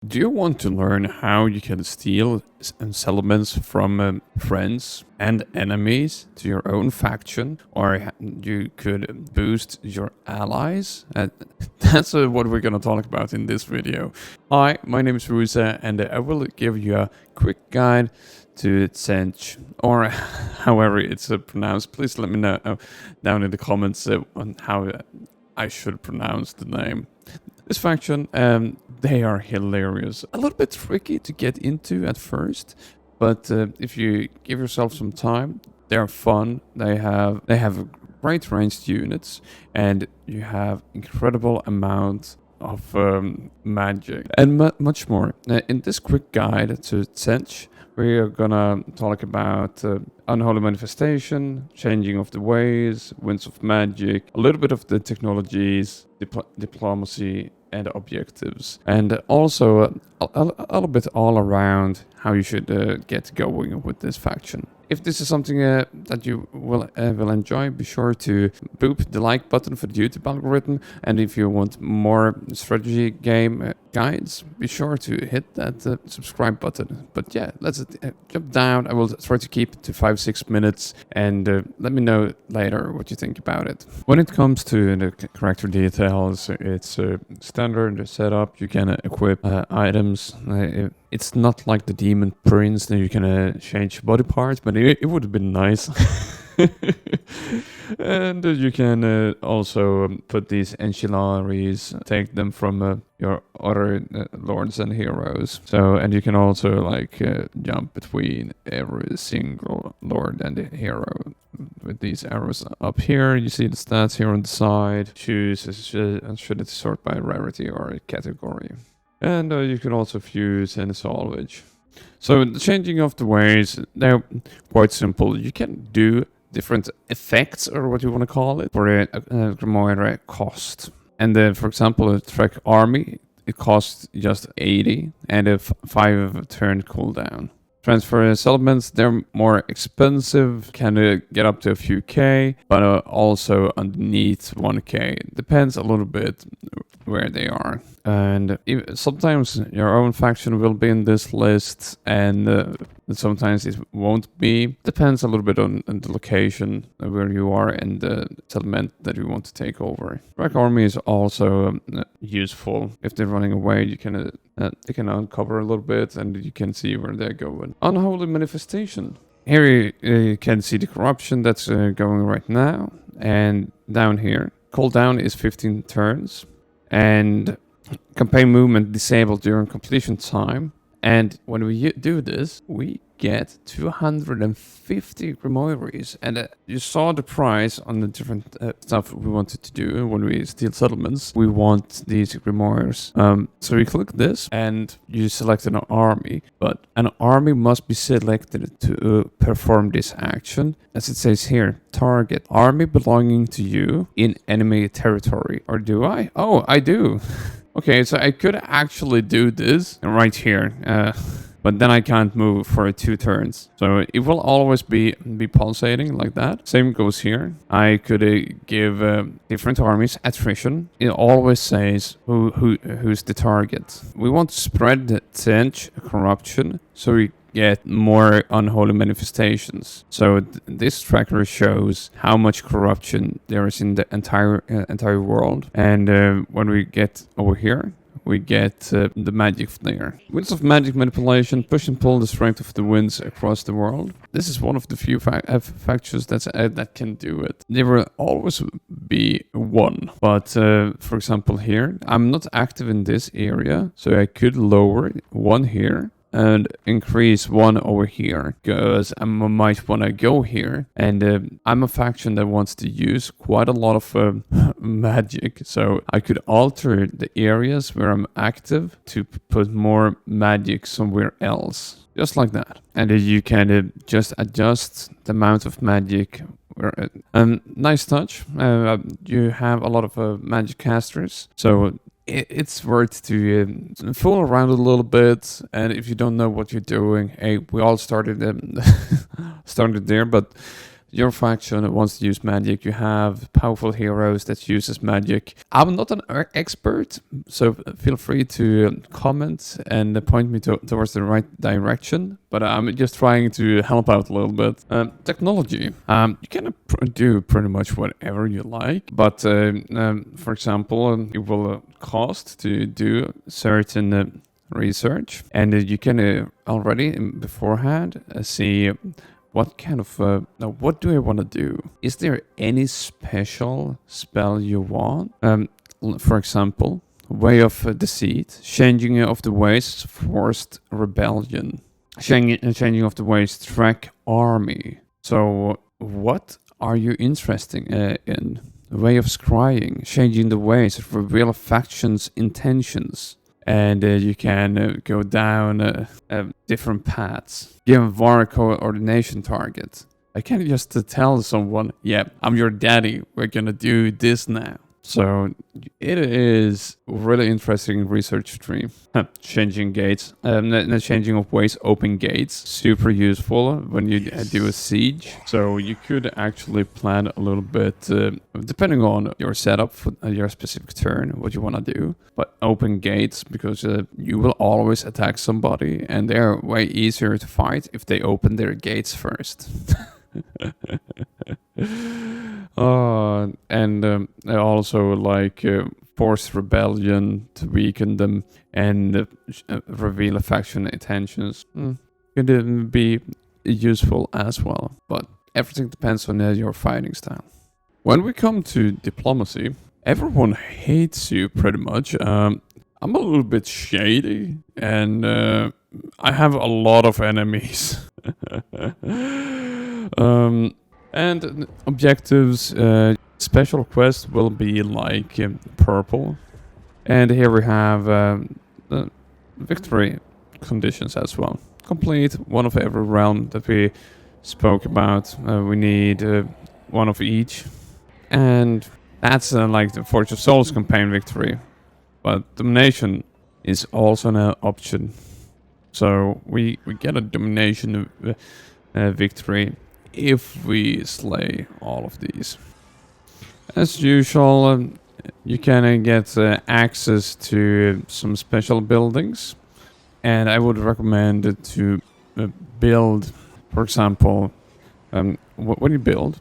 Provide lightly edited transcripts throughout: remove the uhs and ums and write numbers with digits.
Do you want to learn how you can steal settlements from friends and enemies to your own faction, or you could boost your allies? That's what we're gonna talk about in this video. Hi, my name is Ruza, and I will give you a quick guide to Tzeentch, or however it's pronounced. Please let me know down in the comments on how I should pronounce the name. This faction, they are hilarious. A little bit tricky to get into at first, but if you give yourself some time, they're fun. They have great ranged units, and you have incredible amount of magic and much more. In this quick guide to Tzeentch, we are gonna talk about Unholy Manifestation, Changing of the Ways, Winds of Magic, a little bit of the technologies, diplomacy, and objectives, and also a little bit all around how you should get going with this faction. If this is something that you will enjoy, be sure to boop the like button for the YouTube algorithm. And if you want more strategy game guides, be sure to hit that subscribe button. But yeah, let's jump down. I will try to keep it to 5-6 minutes, and let me know later what you think about it. When it comes to the character details, it's standard setup. You can equip items. It's not like the Demon Prince that you can change body parts, but it would have been nice. And you can also put these ancillaries, take them from your other lords and heroes. So, and you can also like jump between every single lord and hero with these arrows up here. You see the stats here on the side. Choose should it sort by rarity or category. And you can also fuse and salvage. So the changing of the ways, they're quite simple. You can do different effects, or what you want to call it, for a Grimoire cost. And for example, a Trek Army, it costs just 80 and a 5 turn cooldown. Transfer settlements, they're more expensive, can get up to a few K, but also underneath 1K. Depends a little bit where they are. And sometimes your own faction will be in this list, and sometimes it won't be. Depends a little bit on the location where you are and the settlement that you want to take over. Track Army is also useful. If they're running away, you can they can uncover a little bit, and you can see where they're going. Unholy Manifestation. Here you can see the corruption that's going right now, and down here, cooldown is 15 turns, and campaign movement disabled during completion time. And when we do this, we get 250 grimoires. And you saw the price on the different stuff we wanted to do when we steal settlements. We want these grimoires. So you click this and you select an army. But an army must be selected to perform this action. As it says here, target army belonging to you in enemy territory. Or do I? Oh, I do. Okay, so I could actually do this right here, but then I can't move for 2 turns. So it will always be pulsating like that. Same goes here. I could give different armies attrition. It always says who's the target. We want to spread the Tzeentch corruption, so we get more unholy manifestations. So this tracker shows how much corruption there is in the entire world. And when we get over here, we get the magic flare. Winds of Magic manipulation, push and pull the strength of the winds across the world. This is one of the few factions that can do it. There will always be one, but for example here, I'm not active in this area, so I could lower 1 here and increase 1 over here, because I might want to go here, and I'm a faction that wants to use quite a lot of magic, so I could alter the areas where I'm active to put more magic somewhere else, just like that. And you can just adjust the amount of magic. Nice touch. You have a lot of magic casters, so it's worth to fool around a little bit. And if you don't know what you're doing, hey, we all started there, but your faction wants to use magic. You have powerful heroes that uses magic. I'm not an expert, so feel free to comment and point me towards the right direction. But I'm just trying to help out a little bit. Technology. You can do pretty much whatever you like. But for example, it will cost to do certain research. And you can already beforehand see what kind of, what do I want to do? Is there any special spell you want? For example, Way of Deceit, Changing of the Ways, Forced Rebellion, Changing of the Ways, Track Army. So what are you interested in? Way of Scrying, Changing the Ways, Reveal Factions' Intentions. And you can go down different paths. Give a VAR coordination target. I can't just tell someone, yeah, I'm your daddy, we're gonna do this now. So it is really interesting research stream. Changing gates, changing of ways, open gates, super useful when you do a siege. So you could actually plan a little bit, depending on your setup for your specific turn, what you want to do. But open gates, because you will always attack somebody, and they're way easier to fight if they open their gates first. And also like force rebellion to weaken them and reveal a faction intentions. Could be useful as well, but everything depends on your fighting style. When we come to diplomacy, everyone hates you pretty much. I'm a little bit shady, and I have a lot of enemies. And objectives, special quest will be like purple. And here we have victory conditions as well. Complete one of every realm that we spoke about. We need one of each. And that's like the Forge of Souls campaign victory. But domination is also an option. So we get a domination victory if we slay all of these. As usual, you can get access to some special buildings, and I would recommend to build, for example, when you build,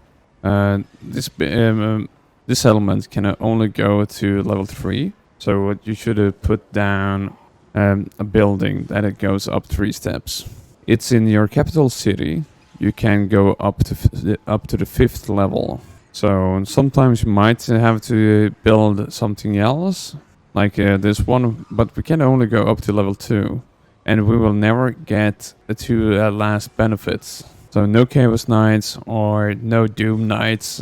this element can only go to level 3, so what you should put down a building that it goes up 3 steps. It's in your capital city. You can go up to the 5th level. So sometimes you might have to build something else, like this one, but we can only go up to level 2, and we will never get the 2 last benefits. So no Chaos Knights or no Doom Knights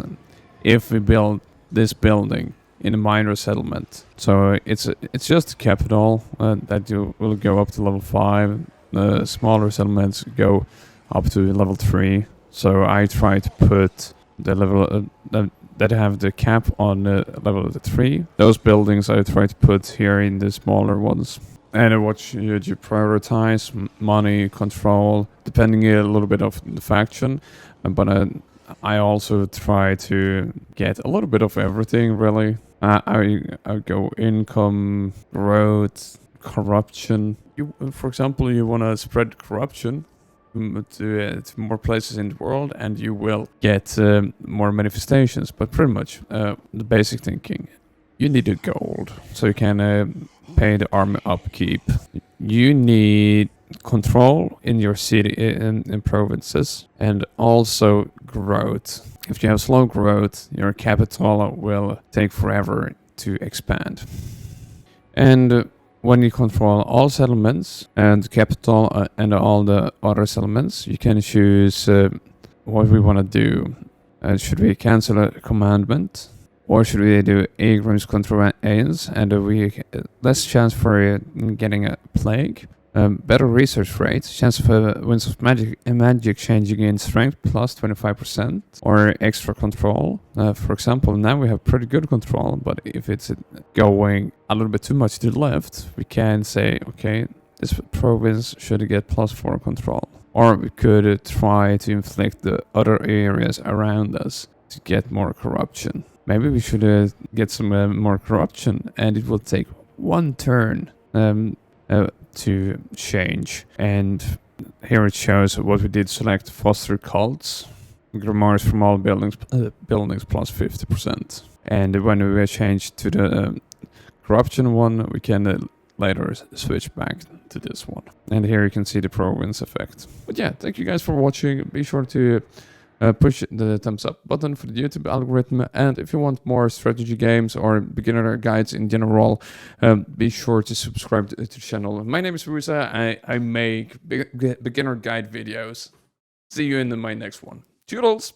if we build this building in a minor settlement. So it's just a capital that you will go up to level 5. The smaller settlements go up to level 3. So I try to put the level that have the cap on level 3. Those buildings I try to put here in the smaller ones. And what should you prioritize? Money, control, depending a little bit of the faction. But I also try to get a little bit of everything, really. I go income, growth, corruption. For example, you want to spread corruption to more places in the world, and you will get more manifestations. But pretty much the basic thinking, you need a gold so you can pay the army upkeep. You need control in your city, in provinces, and also growth. If you have slow growth, your capital will take forever to expand. And when you control all settlements and the capital and all the other settlements, you can choose what we want to do. Should we cancel a commandment? Or should we do Agram's control Aeons and we less chance for getting a plague? Better research rate, chance of Winds of Magic changing in strength plus 25%, or extra control. For example, now we have pretty good control, but if it's going a little bit too much to the left, we can say, okay, this province should get +4 control. or we could try to inflict the other areas around us to get more corruption. Maybe we should get some more corruption, and it will take 1 turn to change. And here it shows what we did: select foster cults, grimoires from all buildings plus 50%. And when we change to the corruption one, we can later switch back to this one. And here you can see the province effect. But yeah, thank you guys for watching. Be sure to push the thumbs up button for the YouTube algorithm, and if you want more strategy games or beginner guides in general, be sure to subscribe to the channel. My name is Rusa. I make beginner guide videos. See you in my next one. Toodles!